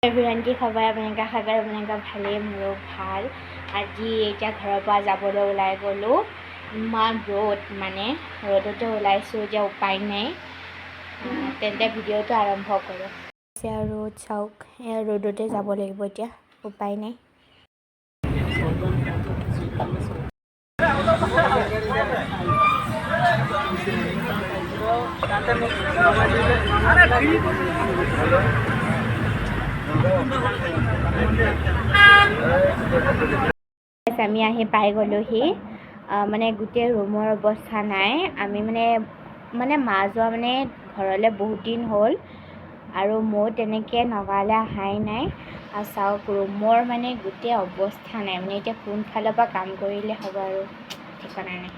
everyone কি খবৰ আপোনালোকে আশা কৰোঁ আপোনালোকে ভালেই মোৰো ভাল আজি এতিয়া ঘৰৰ পৰা যাবলৈ ওলাই গ'লোঁ ইমান ৰ'দ মানে ৰ'দতে ওলাইছোঁ এতিয়া উপায় নাই তেন্তে ভিডিঅ'টো আৰম্ভ কৰোঁ ৰ'দ চাওক এয়া ৰ'দতে যাব লাগিব এতিয়া উপায় নাই আমি আহি পাই গ'লোহি মানে গোটেই ৰুমৰ অৱস্থা নাই আমি মানে মা যোৱা মানে ঘৰলৈ বহুত দিন হ'ল আৰু মই তেনেকৈ নগাঁৱলৈ অহাই নাই আৰু চাওক ৰুমৰ মানে গোটেই অৱস্থা নাই মানে এতিয়া কোনফালৰ পৰা কাম কৰিলে হ'ব আৰু ঠিকনা নাই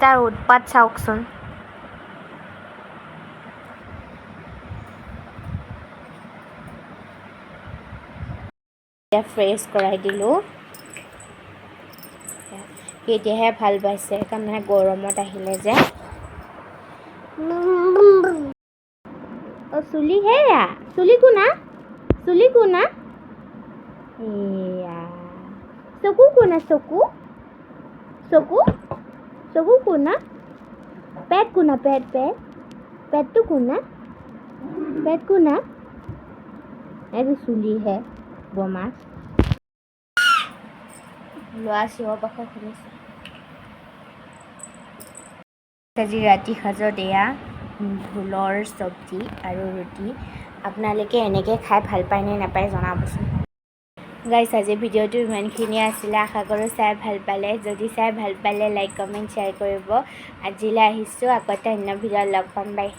তাৰ উৎপাত চাওকচোন এতিয়া ফ্ৰেছ কৰাই দিলোঁ এতিয়াহে ভাল পাইছে তাৰমানে গৰমত আহিলে যে চুলি সেয়া চুলি কোনা এয়া চকু কোনা চকু কোনা পেট কোনা পেটটো কোনা এইটো চুলিহে বমাছ ল'ৰা চিঞৰ বাখৰ শুনিছে আজি ৰাতি সাজত এয়া ভোলৰ চব্জি আৰু ৰুটি আপোনালোকে এনেকৈ খাই ভাল পায় নে নাপায় জনাবচোন গাইছ আজি ভিডিঅ'টো ইমানখিনিয়ে আছিলে আশা কৰোঁ চাই ভাল পালে যদি চাই ভাল পালে লাইক কমেণ্ট শ্বেয়াৰ কৰিব আজিলৈ আহিছোঁ আকৌ এটা অন্য ভিডিঅ'ত লগ পাম বাই